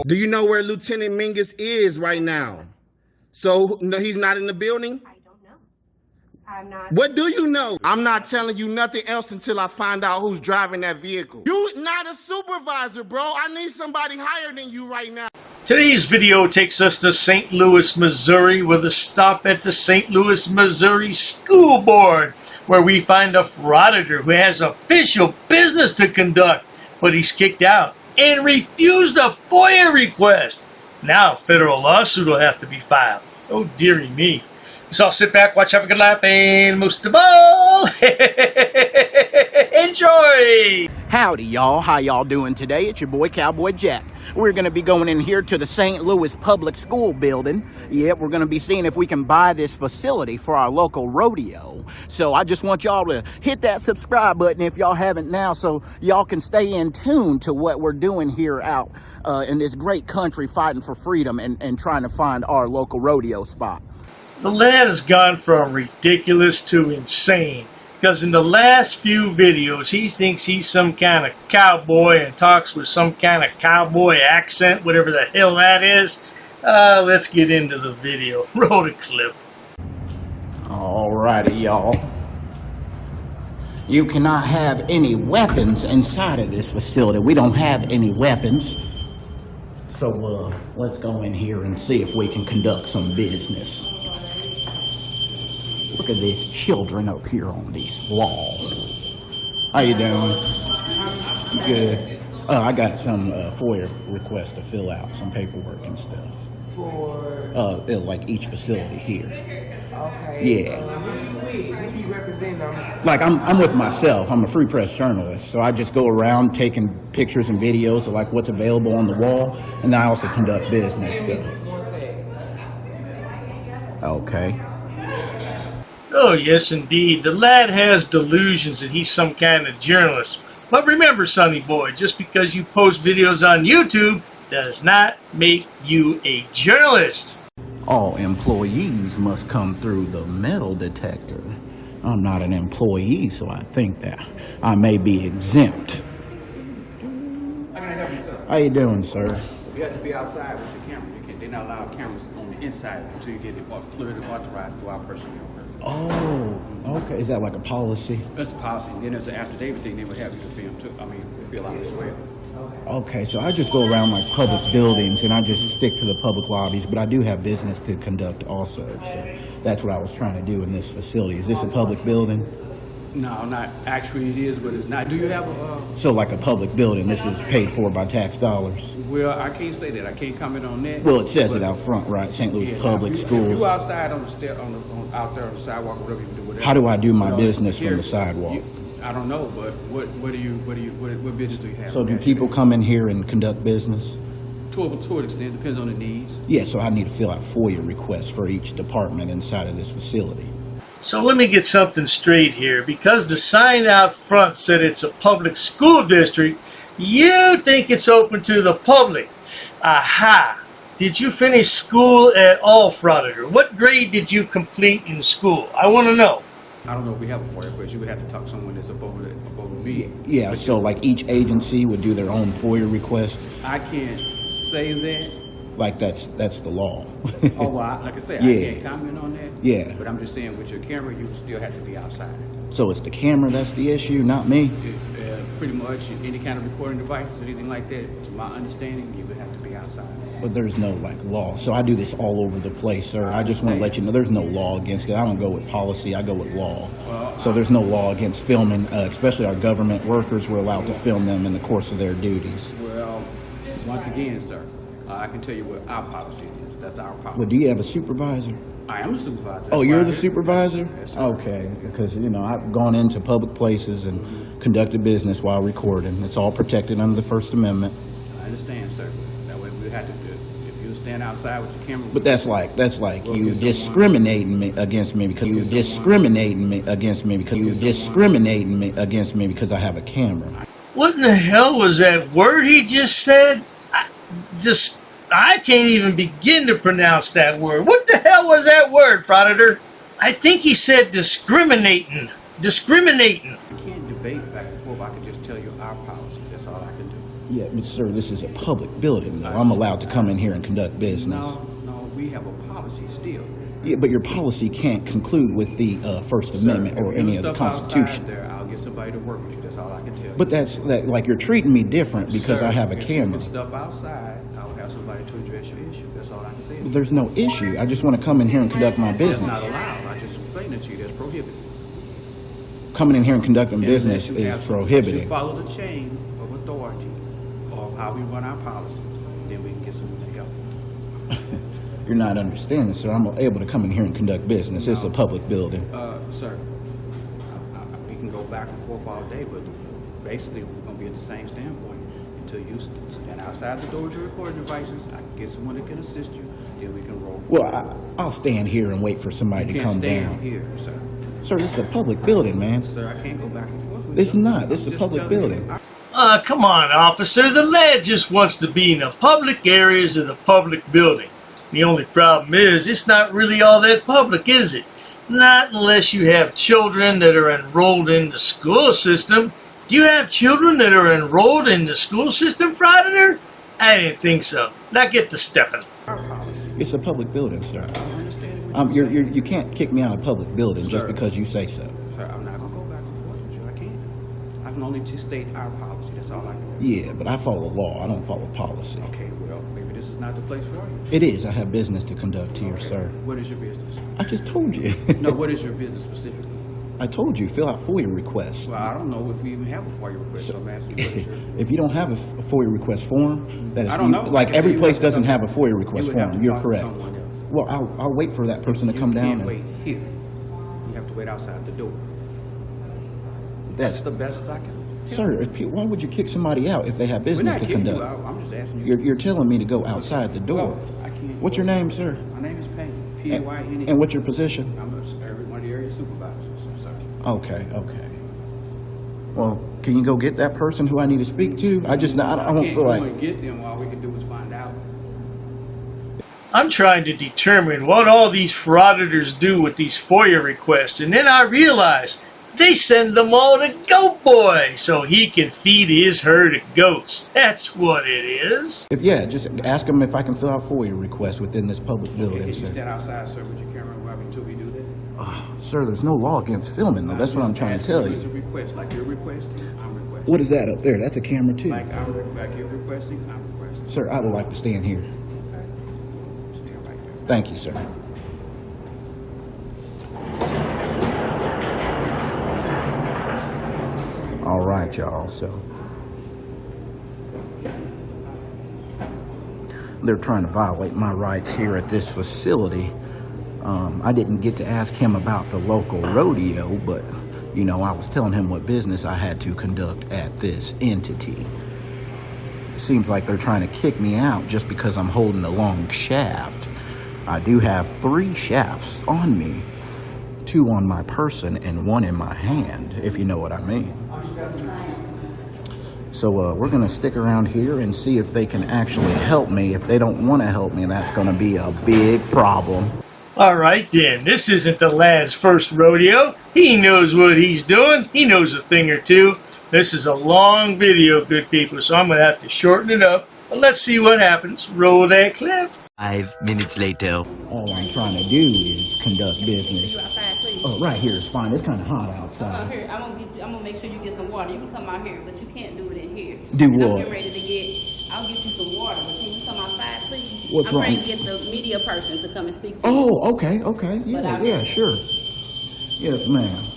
Do you know where Lieutenant Mingus is right now? So, no, he's not in the building? I don't know. I'm not. What do you know? I'm not telling you nothing else until I find out who's driving that vehicle. You not a supervisor, bro. I need somebody higher than you right now. Today's video takes us to St. Louis, Missouri, with a stop at the St. Louis, Missouri School Board, where we find a frauditor who has official business to conduct, but he's kicked out and refused a FOIA request. Now a federal lawsuit will have to be filed. Oh, dearie me. So I'll sit back, watch, have a good laugh, and most of all, enjoy! Howdy, y'all. How y'all doing today? It's your boy, Cowboy Jack. We're going to be going in here to the St. Louis Public School building. Yeah, we're going to be seeing if we can buy this facility for our local rodeo. So I just want y'all to hit that subscribe button if y'all haven't now, so y'all can stay in tune to what we're doing here out in this great country fighting for freedom and trying to find our local rodeo spot. The lad has gone from ridiculous to insane, because in the last few videos he thinks he's some kind of cowboy and talks with some kind of cowboy accent, whatever the hell that is. Let's get into the video. Roll the clip. Alrighty, y'all. You cannot have any weapons inside of this facility. We don't have any weapons. So let's go in here and see if we can conduct some business. Look at these children up here on these walls. How you doing? Good. I got some FOIA requests to fill out, some paperwork and stuff. For? Like each facility here. Okay. Yeah. Who you representing? Like I'm with myself. I'm a free press journalist, so I just go around taking pictures and videos of like what's available on the wall, and I also conduct business. So. Okay. Oh, yes, indeed. The lad has delusions that he's some kind of journalist. But remember, sonny boy, just because you post videos on YouTube does not make you a journalist. All employees must come through the metal detector. I'm not an employee, so I think that I may be exempt. How can I help you, sir? How you doing, sir? You have to be outside with your camera. They're not allowed cameras on the inside until you get it clearly authorized to our personnel. Oh, okay. Is that like a policy? That's a policy. And then there's an affidavit thing they would have you to film too. Fill out as well. Okay, so I just go around like public buildings and I just stick to the public lobbies, but I do have business to conduct also. So that's what I was trying to do in this facility. Is this a public building? No, not actually it is, but it's not. Do you have a... So like a public building, this is paid for by tax dollars? Well, I can't say that. I can't comment on that. Well, it says it out front, right? St. Louis Public Schools. If you outside on the step, out there on the sidewalk, whatever you do, whatever. How do I do my business from the sidewalk? I don't know, but what business do you have? So do people come in here and conduct business? To an extent, depends on the needs. Yeah, so I need to fill out FOIA requests for each department inside of this facility. So let me get something straight here. Because the sign out front said it's a public school district, you think it's open to the public. Aha! Did you finish school at all, Frauditor? What grade did you complete in school? I want to know. I don't know if we have a FOIA request. You would have to talk to someone that's above me. Yeah, so like each agency would do their own FOIA request? I can't say that. Like that's the law. Oh, well, like I said, yeah. I can't comment on that. Yeah. But I'm just saying with your camera, you still have to be outside. So it's the camera that's the issue, not me? Pretty much any kind of recording device or anything like that, to my understanding, you would have to be outside. But there's no like law. So I do this all over the place, sir. I just want to let you know there's no law against it. I don't go with policy, I go with law. Well, so there's no law against filming, especially our government workers. We're allowed to film them in the course of their duties. Well, once again, sir, I can tell you what our policy is. That's our policy. Well, do you have a supervisor? I am the supervisor. Oh, you're the supervisor? Yes, sir. Okay, because, you know, I've gone into public places and conducted business while recording. It's all protected under the First Amendment. I understand, sir. That way we have to do it. If you stand outside with your camera... But that's like you discriminating against me because you discriminating against me because I have a camera. What in the hell was that word he just said? I can't even begin to pronounce that word. What the hell was that word, Frauditor? I think he said discriminating. Discriminating. We can't debate back and forth. I can just tell you our policy. That's all I can do. Yeah, but sir, this is a public building, though. I'm allowed to come in here and conduct business. No, we have a policy still. Yeah, but your policy can't conclude with the First Amendment or any of the Constitution. There, I'll get somebody to work with you. That's all I can tell you. But like you're treating me different because I have a camera. If you stuff outside, I'll have somebody to address your issue. That's all I can say. Well, there's no issue. I just want to come in here and conduct my That's business. not allowed. I just explained it to you. That's prohibited. Coming in here and conducting Unless business you is have prohibited. To follow the chain of authority of how we run our policy, then we can get someone to help. You're not understanding, sir. I'm able to come in here and conduct business. It's a public building. Sir, we can go back and forth all day, but basically we're going to be at the same standpoint until you stand outside the door with your recording devices. I can get someone that can assist you, then we can roll. Well, I'll stand here and wait for somebody to come down. You can't stand here, sir. Sir, this is a public building, man. Sir, I can't go back and forth with It's you. not. This is a Just public telling you. building. Come on, officer. The lad just wants to be in the public areas of the public building. The only problem is, it's not really all that public, is it? Not unless you have children that are enrolled in the school system. Do you have children that are enrolled in the school system, Frauditor? I didn't think so. Now get to stepping. Our policy. It's a public building, sir. I don't understand what you're saying. You can't kick me out of a public building just Sir. because you say so. Sir, I'm not going to go back and forth with you. I can't. I can only just state our policy. That's all I can do. Yeah, but I follow law. I don't follow policy. Okay, well, maybe this is not the place for you. It is. I have business to conduct here, Okay. sir. What is your business? I just told you. No, what is your business specifically? I told you, fill out FOIA requests. Well, I don't know if we even have a FOIA request, so I'm asking you what is your... If you don't have a FOIA request form, that is, I don't know. like Okay, every you place have to doesn't talk- have a FOIA You request would have form. to You're talk to correct. someone else. Well, I'll wait for that person to come You down. can't And wait here. You have to wait outside the door. That's the best I can tell Sir, you. why would you kick somebody out if they have We're business not to kicking you conduct? out. I'm just asking you. You're telling me to go outside the door. Well, I can't. What's your name, sir? My name is Payne. P-A-Y-N-E. And what's your position? I'm one of the area supervisors. I'm sorry. Okay. Well, can you go get that person who I need to speak to? I don't can't feel go like... and get them. All we can do is find out. I'm trying to determine what all these frauditors do with these FOIA requests, and then I realize they send them all to Goat Boy so he can feed his herd of goats. That's what it is. Just ask them if I can fill out FOIA requests within this public building, Can you sir. stand outside, sir, with your camera until we do that? Sir, there's no law against filming, though. That's what I'm trying to tell It's a you. request, like you're requesting, I'm requesting. What is that up there? That's a camera, too. Like you're requesting, I'm requesting. Sir, I would like to stand here. Okay. Stand right there. Thank you, sir. All right, y'all, so they're trying to violate my rights here at this facility. I didn't get to ask him about the local rodeo, but, I was telling him what business I had to conduct at this entity. It seems like they're trying to kick me out just because I'm holding a long shaft. I do have 3 shafts on me, 2 on my person and 1 in my hand, if you know what I mean. So we're going to stick around here and see if they can actually help me. If they don't want to help me, that's going to be a big problem. All right, then. This isn't the lad's first rodeo. He knows what he's doing. He knows a thing or two. This is a long video, good people, so I'm going to have to shorten it up. But let's see what happens. Roll that clip. 5 minutes later. All I'm trying to do is conduct business. You outside, please. Oh, right here is fine. It's kind of hot Come out outside. here. I'm gonna make sure you get some water. You can come out here, but you can't do it in here. Do And what? I'm getting ready to get. I'll get you some water, but can you come outside, please? What's I'm wrong? trying to get the media person to come and speak to you. Oh, okay. But I'm- Yeah, sure. Yes, ma'am.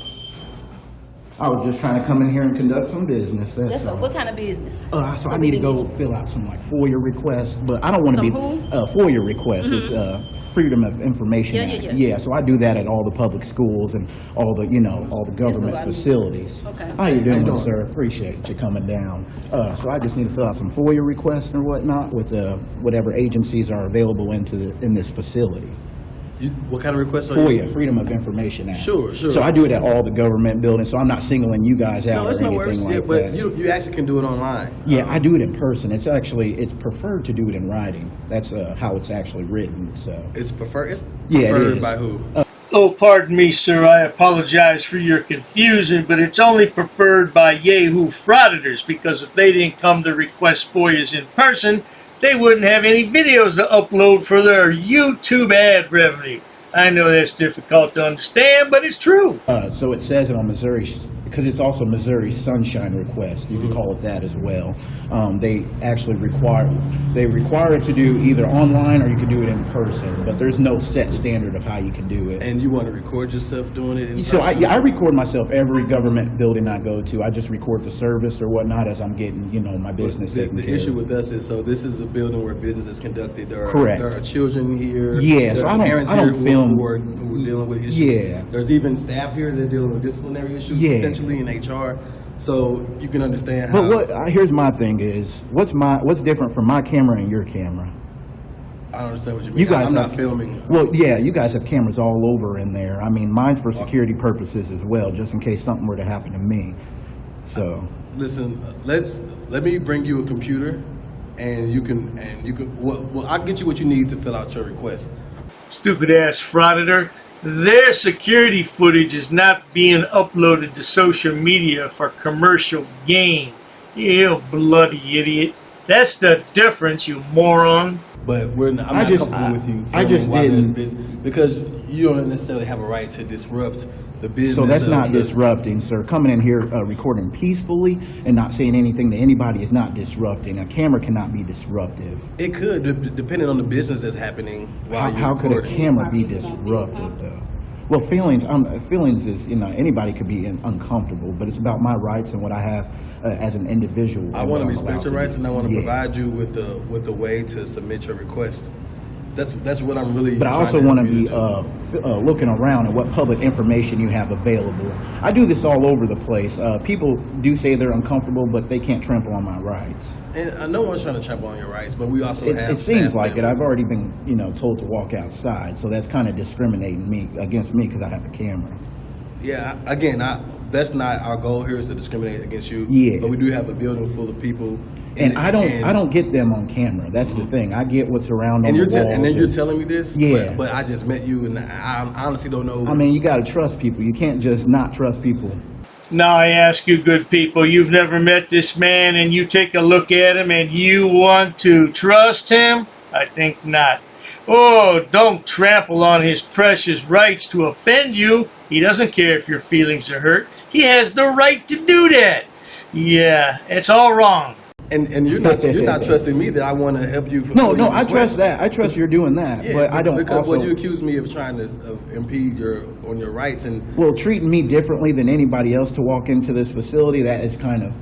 I was just trying to come in here and conduct some business. That's all. What kind of business? So I need to go fill out some like FOIA requests, but I don't want to be Some who? FOIA requests. It's Freedom of Information Yeah, Act. yeah, yeah. So I do that at all the public schools and all the all the government I need. facilities. Okay. How you doing, sir? Appreciate you coming down. So I just need to fill out some FOIA requests or whatnot with whatever agencies are available in this facility. What kind of requests are you? FOIA, Freedom of Information Act. Sure. So I do it at all the government buildings, so I'm not singling you guys out No, it's or no anything worries. like But that. you actually can do it online. Yeah, I do it in person. It's preferred to do it in writing. That's how it's actually written. So It's preferred. It's yeah, it preferred is. by who? Oh, pardon me, sir. I apologize for your confusion, but it's only preferred by Yahoo Frauditors, because if they didn't come to request FOIAs in person, they wouldn't have any videos to upload for their YouTube ad revenue. I know that's difficult to understand, but it's true. So it says it on Missouri, because it's also Missouri Sunshine Request. You can call it that as well. They actually require it to do either online or you can do it in person, but there's no set standard of how you can do it. And you want to record yourself doing it? In So person? I record myself every government building I go to. I just record the service or whatnot as I'm getting, my business taken The care issue of. with us is, so this is a building where business is conducted. Correct. There are children here. Yeah, There so are parents I don't here film. who are dealing with issues. Yeah. There's even staff here that are dealing with disciplinary issues, Yeah. potentially in HR. So you can understand But how. here's my thing is, what's different from my camera and your camera? I don't understand what you mean. You guys I'm not have- filming. Well, yeah, you guys have cameras all over in there. I mean, mine's for security purposes as well, just in case something were to happen to me. So, Listen, let me bring you a computer, and you can. Well, I'll get you what you need to fill out your request. Stupid ass frauditor. Their security footage is not being uploaded to social media for commercial gain. You bloody idiot. That's the difference, you moron. But I'm not comfortable with you. I just filming while there's didn't- business, because you don't necessarily have a right to disrupt the business. so that's of not the- disrupting, sir. Coming in here recording peacefully and not saying anything to anybody is not disrupting. A camera cannot be disruptive. It could, depending on the business that's happening while How you're could a recording. camera be disruptive, though? Well, feelings is, anybody could be uncomfortable, but it's about my rights and what I have as an individual. I want to and what I'm respect allowed your to rights, do. and I want to Yeah. provide you with the way to submit your request. That's what I'm really. But I trying also to want help to you be do. looking around at what public information you have available. I do this all over the place. People do say they're uncomfortable, but they can't trample on my rights. And no one's trying to trample on your rights, but we also It have. seems staff like that- it. I've already been, told to walk outside, so that's kind of discriminating against me because I have a camera. Yeah, again, that's not our goal here, is to discriminate against you. Yeah. But we do have a building full of people. And I don't get them on camera. That's the thing. I get what's around on And the you're walls. and then you're telling me this. Yeah. But I just met you, and I honestly don't know. I mean, you got to trust people. You can't just not trust people. Now I ask you, good people, you've never met this man and you take a look at him and you want to trust him? I think not. Oh, don't trample on his precious rights to offend you. He doesn't care if your feelings are hurt. He has the right to do that. Yeah, it's all wrong. And you're not trusting me that I want to help you. No, fulfill your I request. trust that. I trust you're doing that. Yeah, but I don't because also... you accuse me of trying to impede your rights, and Well, treating me differently than anybody else to walk into this facility, that is kind of,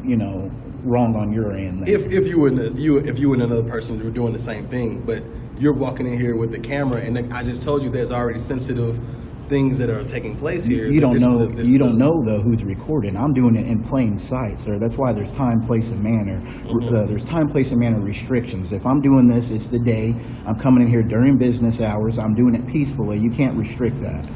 wrong on your end. Then. if you and another person were doing the same thing, but you're walking in here with the camera, and I just told you there's already sensitive things that are taking place here. You don't This know. is a- this You is a- don't know though who's recording. I'm doing it in plain sight, sir. That's why there's time, place, and manner. There's time, place, and manner restrictions. If I'm doing this, it's the day. I'm coming in here during business hours. I'm doing it peacefully. You can't restrict that.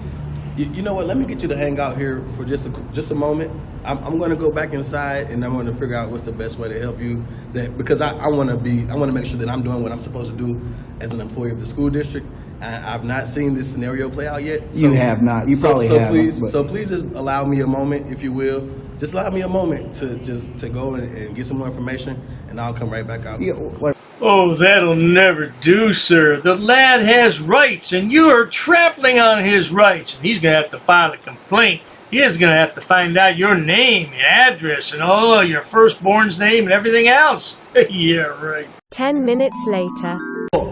You know what? Let me get you to hang out here for just a moment. I'm going to go back inside, and I'm going to figure out what's the best way to help you. Because I want to make sure that I'm doing what I'm supposed to do as an employee of the school district. I've not seen this scenario play out yet. You have not. You probably haven't, So please just allow me a moment, if you will. Just allow me a moment to go and get some more information, and I'll come right back out. Yeah, like, Oh, that'll never do, sir. The lad has rights, and you're trampling on his rights. And he's going to have to file a complaint. He is going to have to find out your name, your address, and your firstborn's name and everything else. Yeah, right. 10 minutes later.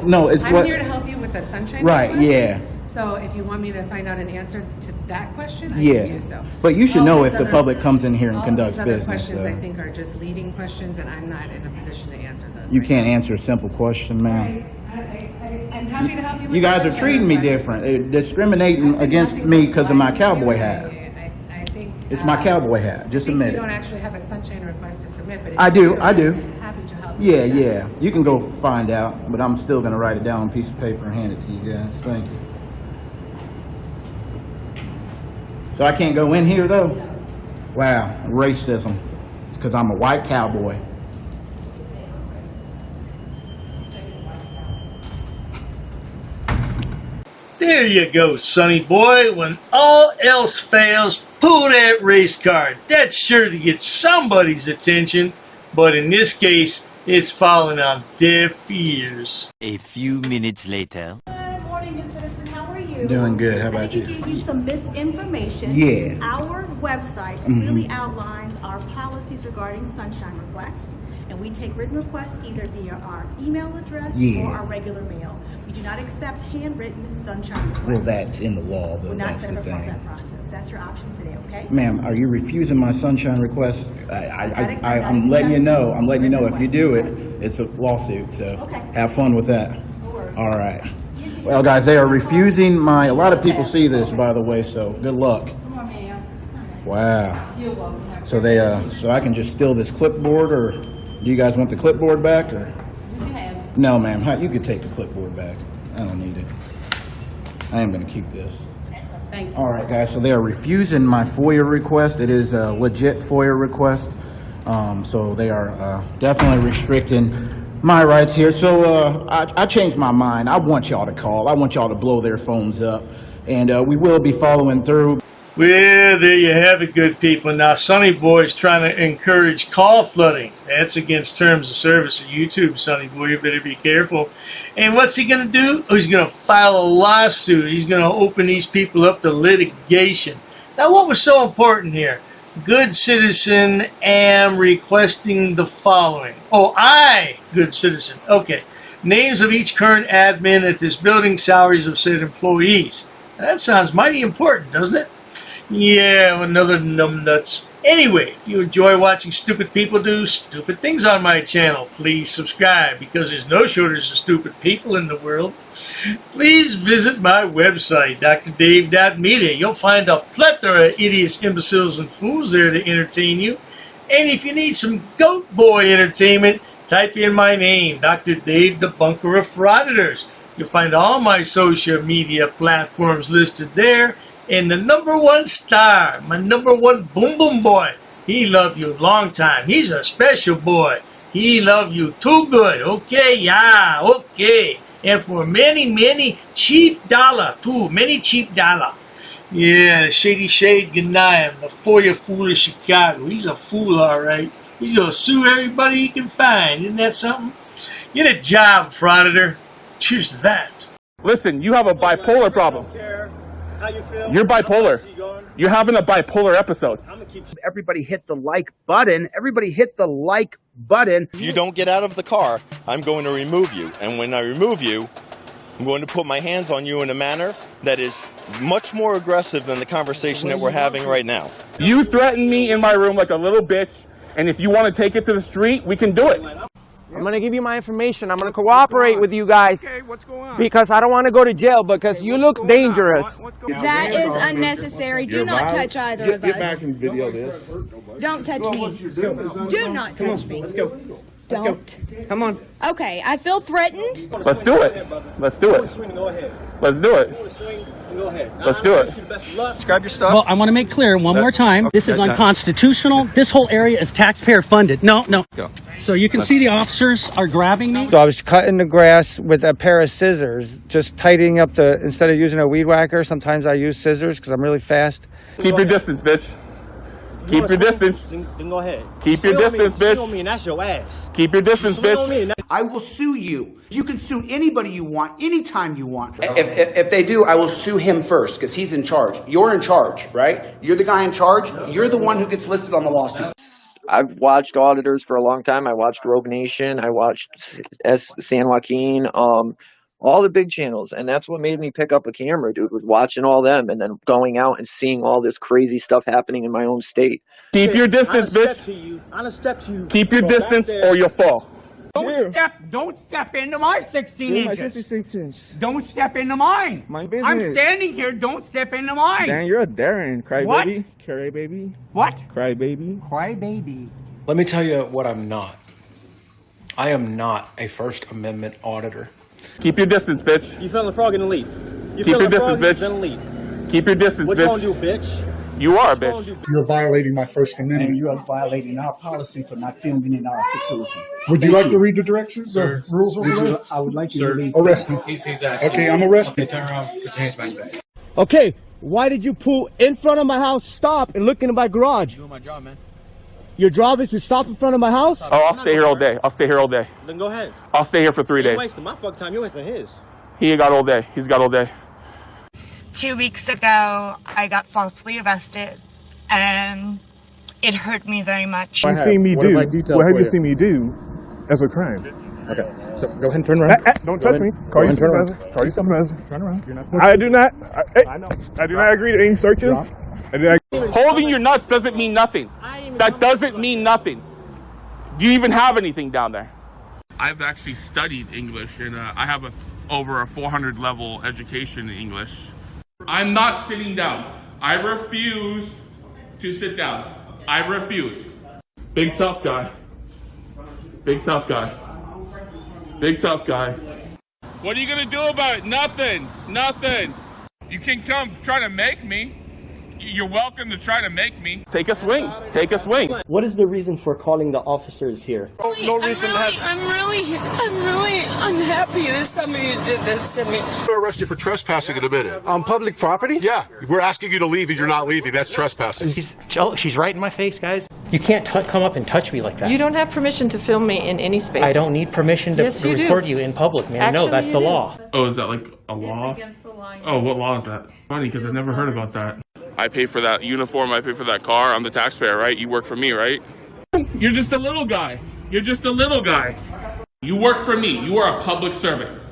no, it's I'm what. here to help you with the sunshine Right. request. Yeah. So if you want me to find out an answer to that question, I Yeah. can do so. But you should All know these if the other- public comes in here and all conducts these other business. questions So I think are just leading questions, and I'm not in a position to answer those. you right can't now. answer a simple question, ma'am. I'm happy to help you. With You the guys are sunshine treating me request. different. They're discriminating I'm against happy me to because of my provide you cowboy with hat. I think It's my cowboy hat. Just I think admit you don't it. actually have a sunshine request to submit, but if I you do. I do. I'm happy to help you. Yeah, with that. yeah. You can go find out, but I'm still going to write it down on a piece of paper and hand it to you guys. Thank you. So I can't go in here, though? Wow, racism. It's because I'm a white cowboy. There you go, sonny boy. When all else fails, pull that race card. That's sure to get somebody's attention, but in this case, it's falling on deaf ears. A few minutes later. Good morning, good citizen. How are you? Doing good. How about I think you? gave you some misinformation. Yeah. Our website really outlines our policies regarding sunshine requests, and we take written requests either via our email address or our regular mail. We do not accept handwritten sunshine requests. Well, that's in the law, though. We're not That's set the up for thing. that process. That's your option today, okay? Ma'am, are you refusing my sunshine request? I'm letting you know. I'm letting you know. If you do it, it's a lawsuit. So have fun with that. All right. Well, guys, they are refusing my. A lot of people see this, by the way. So good luck. Come on, ma'am. Wow. You're welcome. So they, so I can just steal this clipboard, or do you guys want the clipboard back, or? You can have it. No, ma'am. You could take the clipboard back. I don't need it. I am going to keep this. Thank you. All right, guys, so they are refusing my FOIA request. It is a legit FOIA request. So they are definitely restricting my rights here. So I changed my mind. I want y'all to call. I want y'all to blow their phones up. And we will be following through. Well, there you have it, good people. Now, Sonny Boy's trying to encourage call flooding. That's against terms of service of YouTube, Sonny Boy. You better be careful. And what's he going to do? Oh, he's going to file a lawsuit. He's going to open these people up to litigation. Now, what was so important here? Good citizen am requesting the following. Oh, good citizen. Okay. Names of each current admin at this building, salaries of said employees. That sounds mighty important, doesn't it? Yeah, another numbnuts. Anyway, if you enjoy watching stupid people do stupid things on my channel, please subscribe, because there's no shortage of stupid people in the world. Please visit my website, drdave.media. You'll find a plethora of idiots, imbeciles, and fools there to entertain you. And if you need some goat boy entertainment, type in my name, Dr. Dave, Debunker of Frauditors. You'll find all my social media platforms listed there. And the #1 star, my #1 boom boom boy, he love you long time. He's a special boy. He love you too good. Okay, yeah, okay. And for many cheap dollar too, many cheap dollar. Yeah, Shady Shade Ghanaian, the FOIA fool of Chicago. He's a fool, all right. He's gonna sue everybody he can find. Isn't that something? Get a job, Frauditor. Cheers to that. Listen, you have a bipolar problem. How you feel? You're bipolar. You're having a bipolar episode. Everybody hit the like button. Everybody hit the like button. If you don't get out of the car, I'm going to remove you. And when I remove you, I'm going to put my hands on you in a manner that is much more aggressive than the conversation that we're having right now. You threatened me in my room like a little bitch, and if you want to take it to the street, we can do it. I'm going to give you my information. I'm going to cooperate with you guys. Okay, what's going on? Because I don't want to go to jail because you look dangerous. That is unnecessary. Do not touch either of us. Get back and video this. Don't touch me. Do not touch me. Let's go. Don't. Come on. Okay, I feel threatened. Let's do it. Let's do it. Go ahead. Let's do it. Go ahead. Let's do it. Describe your stuff. Well, I want to make clear one more time. This is unconstitutional. This whole area is taxpayer funded. No. Go. So you can see the officers are grabbing me. So I was cutting the grass with a pair of scissors, just tightening up instead of using a weed whacker, sometimes I use scissors because I'm really fast. Keep your distance, bitch. Keep your distance. Then go ahead. Keep your distance, bitch. Me, that's your ass. Keep your distance, bitch. I will sue you. You can sue anybody you want, anytime you want. If they do, I will sue him first because he's in charge. You're in charge, right? You're the guy in charge. You're the one who gets listed on the lawsuit. I've watched Auditors for a long time. I watched Rogue Nation. I watched San Joaquin. All the big channels, and that's what made me pick up a camera, dude, was watching all them and then going out and seeing all this crazy stuff happening in my own state. Keep your distance, bitch. I'm gonna step to you. Keep your distance or you'll fall. Don't step into my 16 inches. Don't step into mine. My business. I'm standing here. Don't step into mine. Dan, you're a Darren. Crybaby. Crybaby. What? Crybaby. Crybaby. Let me tell you what I'm not. I am not a First Amendment auditor. Keep your distance, bitch. You feeling the frog in the lead. Keep your distance, bitch. Keep your distance, bitch. What you gonna do, bitch? You are a bitch. You're violating my First Amendment. And you are violating our policy for not filming in our facility. Would you like to read the directions or rules over there? I would like you to read. Arrest me. Okay, I'm arrested. Turn around, put your hands behind your back. Okay, why did you pull in front of my house, stop, and look into my garage? Doing my job, man. Your job is to stop in front of my house? Oh, I'll stay here all day. I'll stay here all day. Then go ahead. I'll stay here for 3 days. You're wasting my fucking time. You're wasting his. He ain't got all day. He's got all day. 2 weeks ago, I got falsely arrested, and it hurt me very much. What have you seen me do as a crime? Okay, so go ahead and turn around. Don't touch me. Call your supervisor. Call your supervisor. Turn around. I do not. I do not agree to any searches. Holding your nuts doesn't mean nothing. That doesn't mean nothing. Do you even have anything down there? I've actually studied English, and I have over a 400 level education in English. I'm not sitting down. I refuse to sit down. I refuse. Big tough guy. Big tough guy. Big tough guy. What are you gonna do about it? Nothing. Nothing. You can come try to make me. You're welcome to try to make me. Take a swing. Take a swing. What is the reason for calling the officers here? No reason I'm really unhappy that somebody did this to me. We'll arrest you for trespassing in a minute. On public property? Yeah, we're asking you to leave and you're not leaving. That's trespassing. She's right in my face, guys. You can't come up and touch me like that. You don't have permission to film me in any space. I don't need permission to Yes, you do. record you in public, man. Actually, No, that's you the do. law. Oh, is that like a law? Oh, what law is that? Funny, because I never heard about that. I pay for that uniform, I pay for that car, I'm the taxpayer, right? You work for me, right? You're just a little guy. You're just a little guy. You work for me. You are a public servant.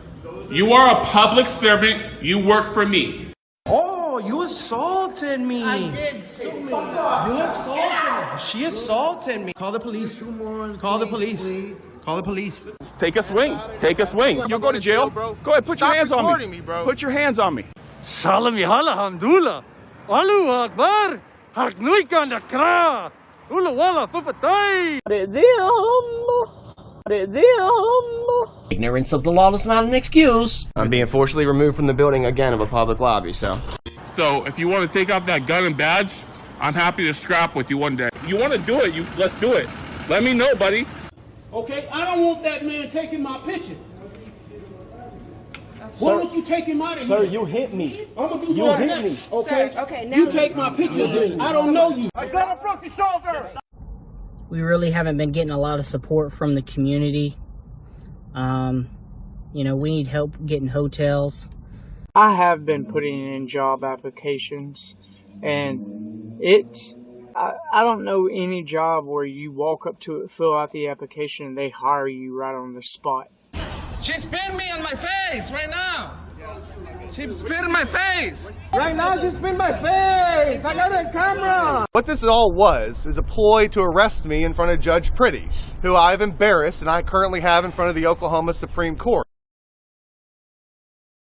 You are a public servant. You work for me. Oh, you assaulted me. I did sue me. You assaulted me. She assaulted me. Call the police. Call the police. Call the police. Take a swing. Take a swing. You'll go to jail, bro. Go ahead, put your hands on me. Put your hands on me. Salam alhamdulillah. Allahu Akbar. Harknuikan dakra. Ula wala fufatay. Ignorance of the law is not an excuse. I'm being forcibly removed from the building again of a public lobby, so. So if you want to take off that gun and badge, I'm happy to scrap with you one day. You want to do it, let's do it. Let me know, buddy. Okay, I don't want that man taking my picture. Why don't you take him out of here? Sir, you hit me. I'm gonna do You that hit next. me. Okay? Sir, okay, now you take my picture then. I don't know you. I said I broke your shoulder. We really haven't been getting a lot of support from the community. You know, we need help getting hotels. I have been putting in job applications, and I don't know any job where you walk up to it, fill out the application, and they hire you right on the spot. She spit me on my face right now. She spit in my face. Right now, she spit in my face. I got it on camera. What this all was is a ploy to arrest me in front of Judge Pretty, who I've embarrassed and I currently have in front of the Oklahoma Supreme Court.